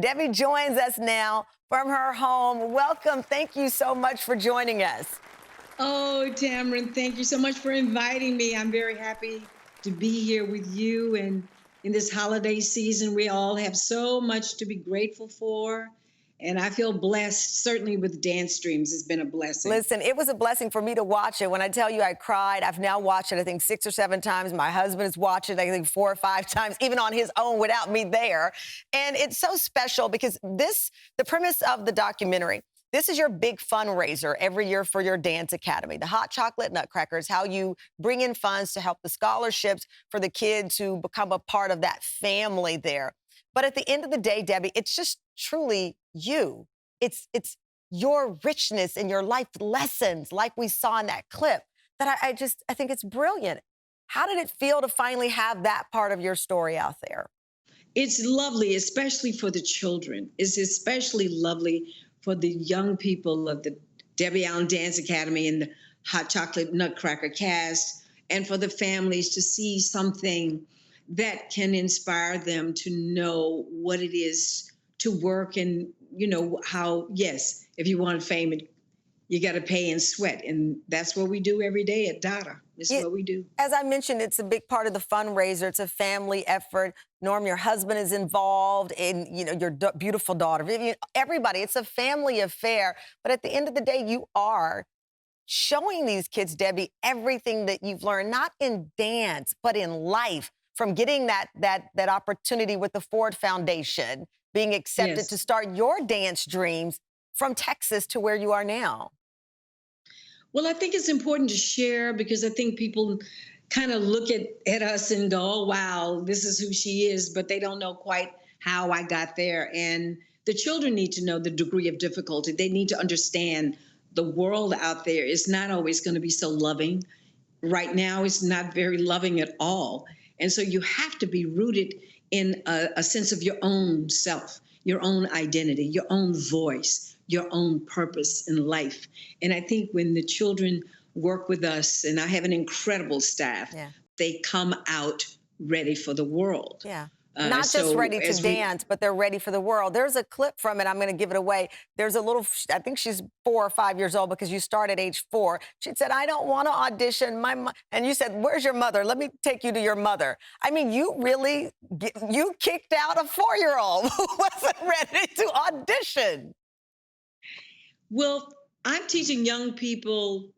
Debbie joins us now from her home. Welcome. Thank you so much for joining us. Oh, Tamron, thank you so much for inviting me. I'm very happy to be here with you. And in this holiday season, we all have so much to be grateful for. And I feel blessed, certainly with Dance Dreams. It's been a blessing. Listen, it was a blessing for me to watch it. When I tell you I cried, I've now watched it, I think, 6 or 7 times. My husband has watched it, I think, 4 or 5 times, even on his own without me there. And it's so special because the premise of the documentary, this is your big fundraiser every year for your dance academy. The Hot Chocolate Nutcracker is how you bring in funds to help the scholarships for the kids who become a part of that family there. But at the end of the day, Debbie, it's just truly you. It's your richness and your life lessons, like we saw in that clip, that I think it's brilliant. How did it feel to finally have that part of your story out there? It's lovely, especially for the children. It's especially lovely for the young people of the Debbie Allen Dance Academy and the Hot Chocolate Nutcracker cast, and for the families to see something that can inspire them to know what it is to work and, how, yes, if you want fame, you got to pay and sweat. And that's what we do every day at DADA. This is what we do. As I mentioned, it's a big part of the fundraiser. It's a family effort. Norm, your husband is involved, in your beautiful daughter, Vivian, everybody. It's a family affair. But at the end of the day, you are showing these kids, Debbie, everything that you've learned, not in dance, but in life, from getting that opportunity with the Ford Foundation, being accepted to start your dance dreams from Texas to where you are now. Well, I think it's important to share because I think people kind of look at us and go, oh, wow, this is who she is, but they don't know quite how I got there. And the children need to know the degree of difficulty. They need to understand the world out there is not always going to be so loving. Right now, it's not very loving at all. And so you have to be rooted in a sense of your own self, your own identity, your own voice, your own purpose in life. And I think when the children work with us, and I have an incredible staff, they come out ready for the world. Yeah. Not just ready to dance, but they're ready for the world. There's a clip from it. I'm going to give it away. There's a little, I think she's 4 or 5 years old because you start at age 4. She said, I don't want to audition. And you said, where's your mother? Let me take you to your mother. I mean, you kicked out a 4-year-old who wasn't ready to audition. Well, I'm teaching young people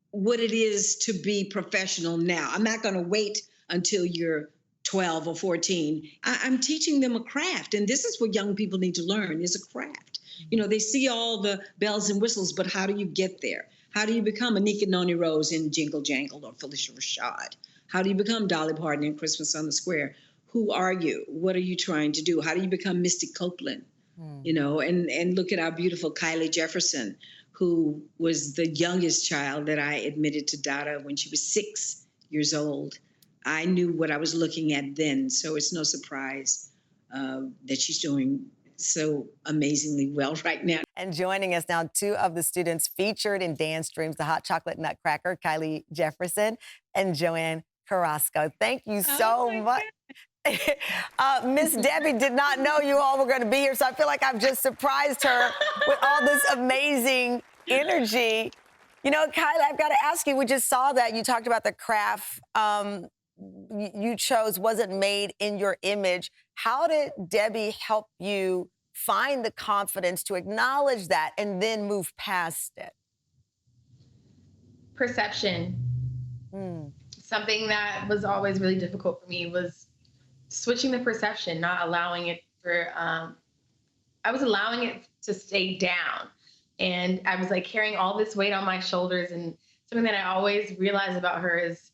what it is to be professional now. I'm not going to wait until you're 12 or 14. I'm teaching them a craft. And this is what young people need to learn is a craft. They see all the bells and whistles, but how do you get there? How do you become Anika Noni Rose in Jingle Jangle or Felicia Rashad? How do you become Dolly Parton in Christmas on the Square? Who are you? What are you trying to do? How do you become Misty Copeland? And look at our beautiful Kylie Jefferson, who was the youngest child that I admitted to DADA when she was 6 years old. I knew what I was looking at then, so it's no surprise that she's doing so amazingly well right now. And joining us now, 2 of the students featured in Dance Dreams, the Hot Chocolate Nutcracker, Kylie Jefferson and Joanne Carrasco. Thank you so much. Miss Debbie did not know you all were going to be here, so I feel like I've just surprised her with all this amazing energy. Kylie, I've got to ask you, we just saw that you talked about the craft you chose wasn't made in your image. How did Debbie help you find the confidence to acknowledge that and then move past it? Perception. Something that was always really difficult for me was switching the perception, not allowing it I was allowing it to stay down. And I was like carrying all this weight on my shoulders. And something that I always realize about her is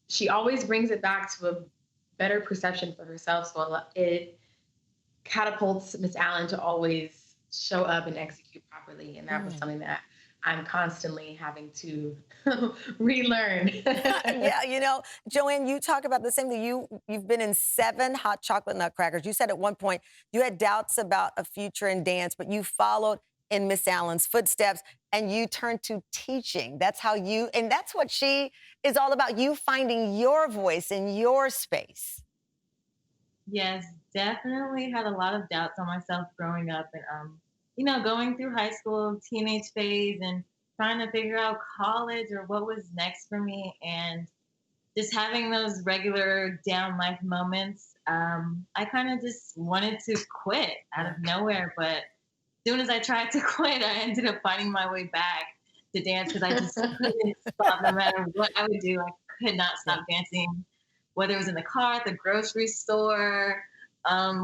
she always brings it back to a better perception for herself. So it catapults Miss Allen to always show up and execute properly. And that was something that I'm constantly having to relearn. Yeah, Joanne, you talk about the same thing. You've been in 7 Hot Chocolate Nutcrackers. You said at one point you had doubts about a future in dance, but you followed in Miss Allen's footsteps and you turned to teaching. That's what she is all about, you finding your voice in your space. Yes, definitely had a lot of doubts on myself growing up and going through high school, teenage phase and trying to figure out college or what was next for me and just having those regular down life moments. I kind of just wanted to quit out of nowhere, but as soon as I tried to quit, I ended up finding my way back to dance because I just couldn't stop no matter what I would do. I could not stop dancing, whether it was in the car, at the grocery store,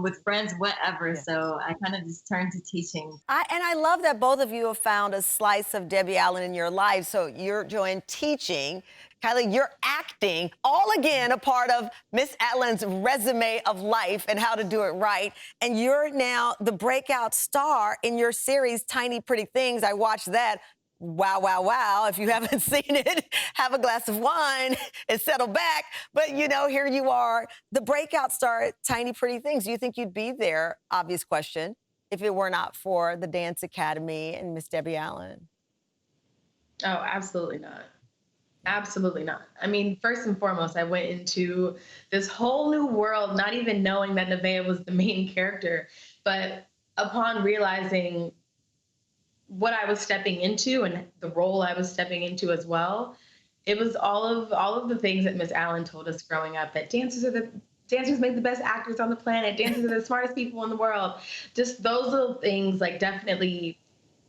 with friends, whatever. So I kind of just turned to teaching. I love that both of you have found a slice of Debbie Allen in your life. So you're doing teaching. Kylie, you're acting, all again a part of Miss Allen's resume of life and how to do it right. And you're now the breakout star in your series, Tiny Pretty Things. I watched that. Wow, wow, wow. If you haven't seen it, have a glass of wine and settle back. But, here you are, the breakout star at Tiny Pretty Things. Do you think you'd be there, obvious question, if it were not for the Dance Academy and Miss Debbie Allen? Oh, absolutely not. Absolutely not. I mean, first and foremost, I went into this whole new world, not even knowing that Nevaeh was the main character. But upon realizing what I was stepping into and the role I was stepping into as well, it was all of the things that Miss Allen told us growing up, that dancers make the best actors on the planet, dancers are the smartest people in the world. Just those little things definitely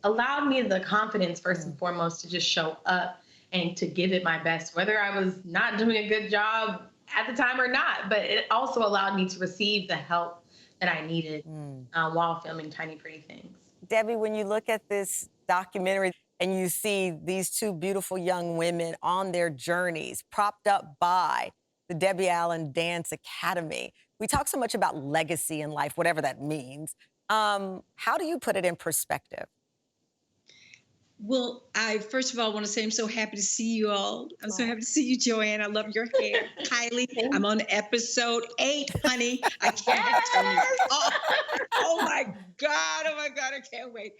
allowed me the confidence first and foremost to just show up and to give it my best, whether I was not doing a good job at the time or not. But it also allowed me to receive the help that I needed while filming Tiny Pretty Things. Debbie, when you look at this documentary and you see these two beautiful young women on their journeys, propped up by the Debbie Allen Dance Academy, we talk so much about legacy in life, whatever that means. How do you put it in perspective? Well, I first of all want to say I'm so happy to see you all. I'm so happy to see you, Joanne. I love your hair. Kylie, I'm on episode 8, honey. I can't turn it off. Oh my God, I can't wait.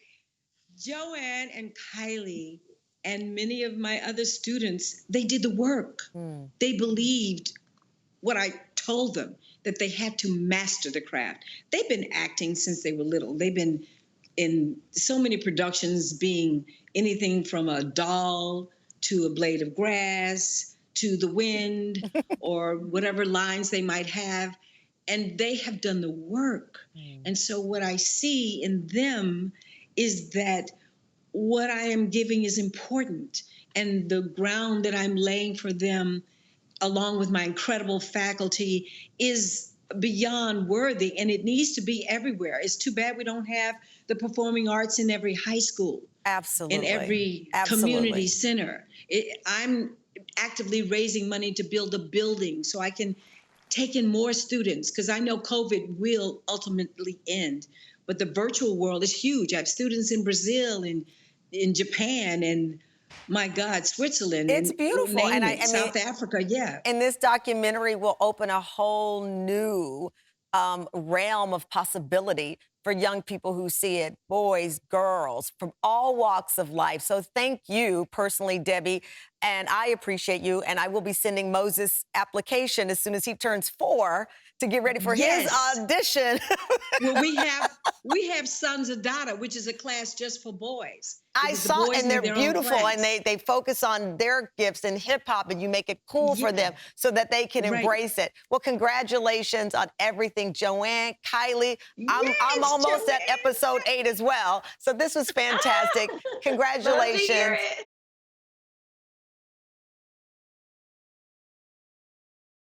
Joanne and Kylie and many of my other students, they did the work. They believed what I told them, that they had to master the craft. They've been acting since they were little. They've been in so many productions, being anything from a doll to a blade of grass to the wind or whatever lines they might have. And they have done the work. And so what I see in them is that what I am giving is important. And the ground that I'm laying for them, along with my incredible faculty, is beyond worthy, and it needs to be everywhere. It's too bad we don't have the performing arts in every high school. Absolutely. In every community center. I'm actively raising money to build a building so I can take in more students, because I know COVID will ultimately end. But the virtual world is huge. I have students in Brazil, in Japan, and my God, Switzerland. It's beautiful. And South Africa, yeah. And this documentary will open a whole new realm of possibility for young people who see it, boys, girls, from all walks of life. So thank you personally, Debbie, and I appreciate you. And I will be sending Moses' application as soon as he turns 4 to get ready for his audition. Well, we have Sons of DADA, which is a class just for boys. I saw, and they're beautiful, and they focus on their gifts in hip hop, and you make it cool for them so that they can embrace it. Well, congratulations on everything, Joanne, Kylie. I'm almost at episode 8 as well, so this was fantastic. Congratulations.